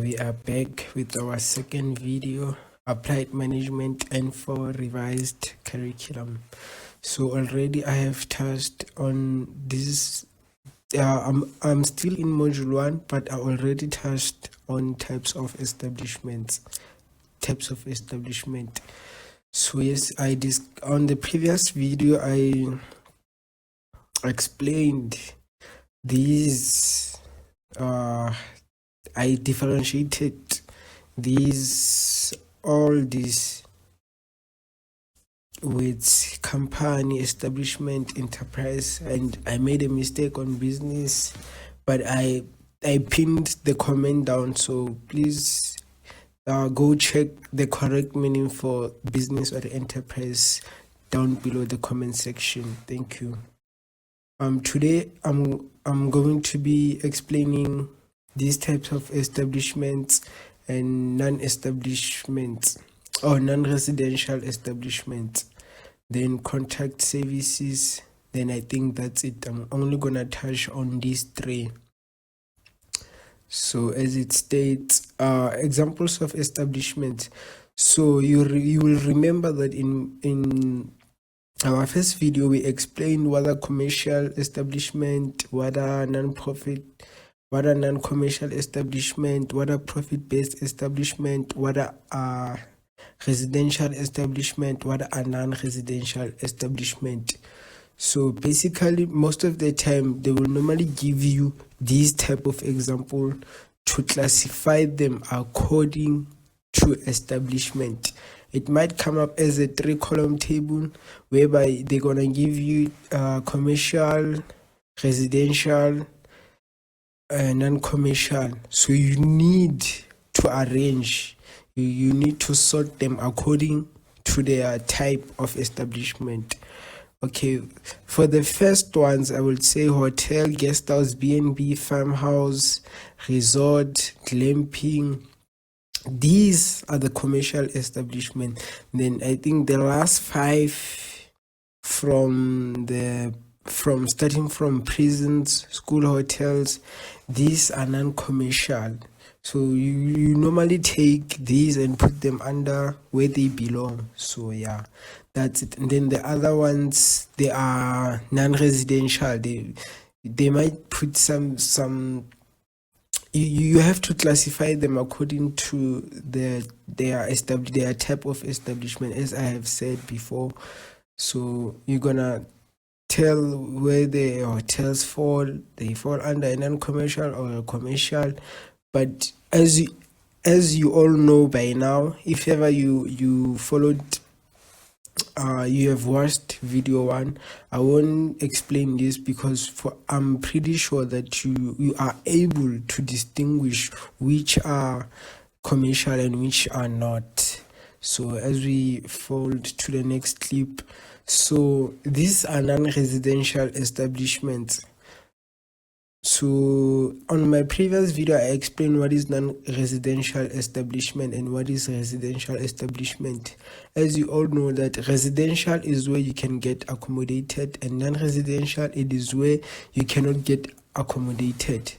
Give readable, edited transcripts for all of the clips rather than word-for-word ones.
We are back with our second video, Applied Management and for Revised Curriculum. So already I have touched on this. I'm still in module 1, but I already touched on types of establishment. So yes, on the previous video I explained these. I differentiated all these with company, establishment, enterprise, and I made a mistake on business, but I pinned the comment down, so please go check the correct meaning for business or enterprise down below the comment section. Thank you. Today I'm going to be explaining these types of establishments and non-establishments or non-residential establishments, then contact services. Then I think that's it. I'm only gonna touch on these three. So as it states, examples of establishments. So you will remember that in our first video we explained what a commercial establishment, what a non-profit, what a non-commercial establishment, what a profit-based establishment, what a residential establishment, what a non-residential establishment. So basically, most of the time, they will normally give you these type of example to classify them according to establishment. It might come up as a 3-column table whereby they're gonna give you commercial, residential, non-commercial. So you need to arrange, you need to sort them according to their type of establishment. Okay, for the first ones, I would say hotel, guest house, B&B, farmhouse, resort, glamping. These are the commercial establishment. Then I think the last 5 starting from prisons, school hotels, these are non-commercial. So you normally take these and put them under where they belong. So yeah, that's it. And then the other ones, they are non-residential. They might put some. You have to classify them according to their type of establishment, as I have said before. So you're gonna tell where the hotels fall. They fall under a non-commercial or a commercial. But as you all know by now, if ever you followed, you have watched video 1, I won't explain this because I'm pretty sure that you are able to distinguish which are commercial and which are not. So as we fold to the next clip, so these are non-residential establishments. So on my previous video, I explained what is non-residential establishment and what is residential establishment. As you all know, that residential is where you can get accommodated, and non-residential, it is where you cannot get accommodated.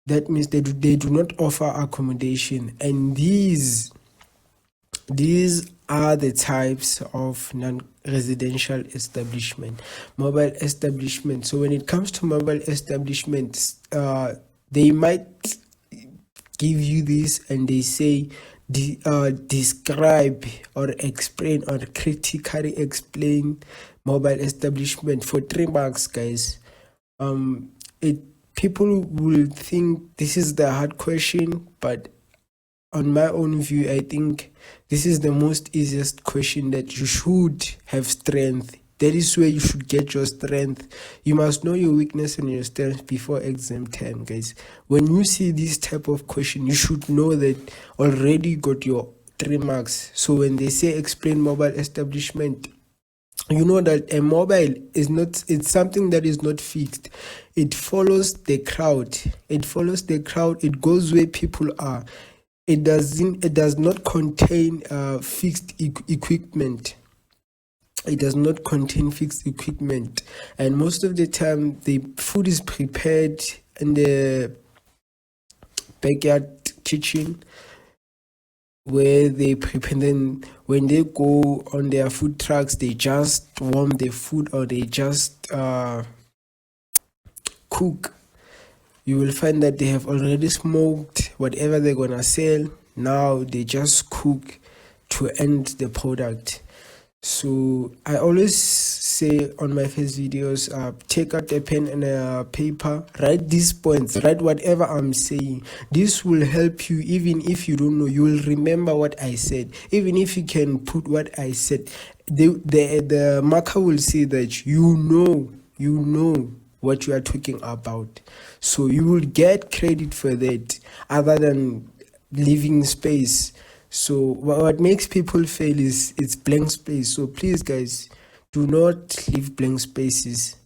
That means they do not offer accommodation, and these are the types of non-residential establishment. Mobile establishment. So when it comes to mobile establishments, they might give you this and they say describe or explain or critically explain mobile establishment for 3 marks, guys. People will think this is the hard question, but on my own view, I think this is the most easiest question, that you should have strength. That is where you should get your strength. You must know your weakness and your strength before exam time, guys. When you see this type of question, you should know that already got your 3 marks. So when they say explain mobile establishment, you know that a mobile it's something that is not fixed. It follows the crowd. It goes where people are. It does not contain fixed equipment. It does not contain fixed equipment, and most of the time the food is prepared in the backyard kitchen where they prepare. Then when they go on their food trucks, they just warm the food, or they just cook. You will find that they have already smoked whatever they're gonna sell. Now they just cook to end the product. So I always say on my first videos, take out a pen and a paper, write these points, write whatever I'm saying. This will help you. Even if you don't know, you will remember what I said. Even if you can put what I said, the marker will say that you know what you are talking about. So you will get credit for that, other than leaving space. So what makes people fail is it's blank space. So please, guys, do not leave blank spaces.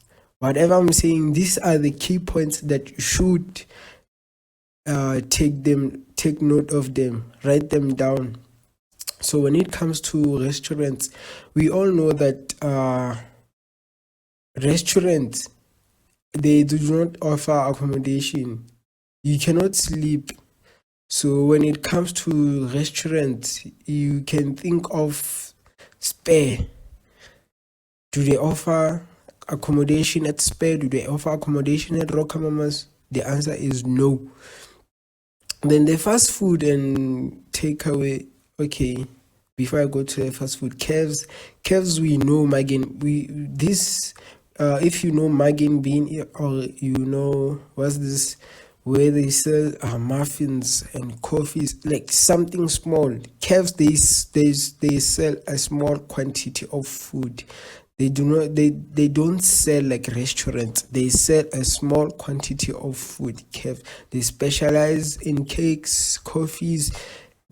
Whatever I'm saying, these are the key points that you should take note of them, write them down. So when it comes to restaurants, we all know that restaurants, they do not offer accommodation. You cannot sleep. So when it comes to restaurants, you can think of Spare. Do they offer accommodation at Spare? Do they offer accommodation at Rockamama's? The answer is no. Then the fast food and takeaway. Okay, before I go to the fast food, Kevs, we know Magen. If you know Magen Bean, or you know what's this, where they sell muffins and coffees, like something small. Kevs, they sell a small quantity of food. They don't sell like restaurants. They sell a small quantity of food. Kev, they specialize in cakes, coffees.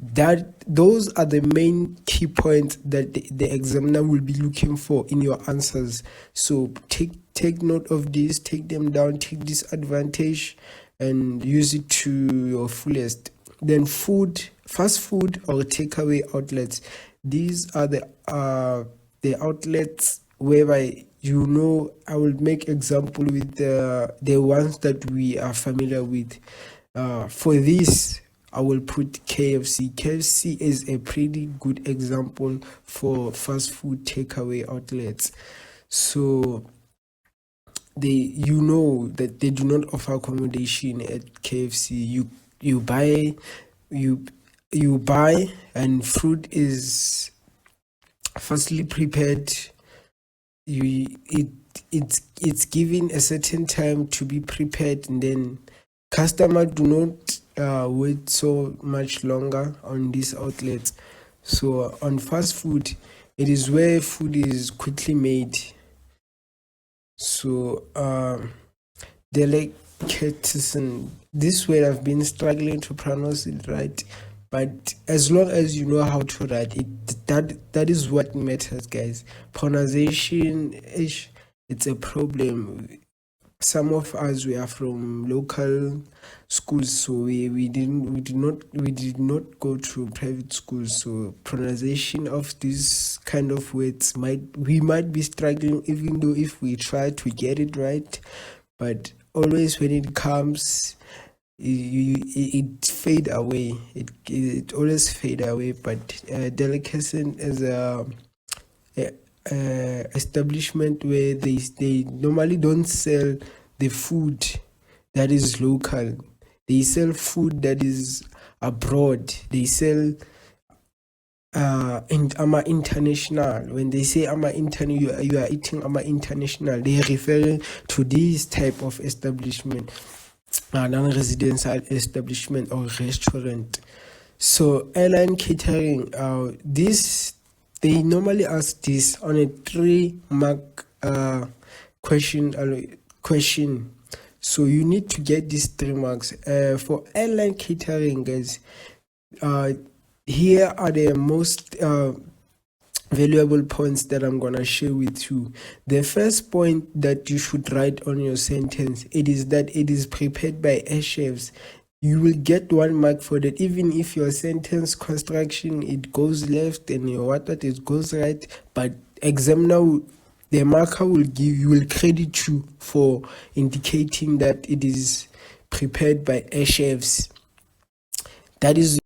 Those are the main key points that the examiner will be looking for in your answers. So take note of this, take them down, take this advantage and use it to your fullest. Then fast food or takeaway outlets. These are the outlets whereby, I will make example with the ones that we are familiar with. For this, I will put KFC. KFC is a pretty good example for fast food takeaway outlets. So that they do not offer accommodation at KFC. You buy and food is firstly prepared. It's given a certain time to be prepared, and then customer do not wait so much longer on these outlets. So on fast food, it is where food is quickly made. So Delicacies, this word I've been struggling to pronounce it right, but as long as you know how to write it, that is what matters, guys. Pronunciation, it's a problem. Some of us, we are from local schools, so we did not go to private schools. So pronunciation of these kind of words we might be struggling, even though if we try to get it right. But always when it comes, it fade away. It always fade away. But Delicacy is a establishment where they normally don't sell the food that is local. They sell food that is abroad. They sell international. When they say international, you are eating international. They refer to this type of establishment, non-residential establishment or restaurant. So airline catering, they normally ask this on a 3-mark question. So you need to get these 3 marks. For airline catering, guys, here are the most valuable points that I'm gonna share with you. The first point that you should write on your sentence, it is that it is prepared by air chefs. You will get 1 mark for that, even if your sentence construction it goes left and your what it goes right. But examiner, the marker will credit you for indicating that it is prepared by air chefs. That is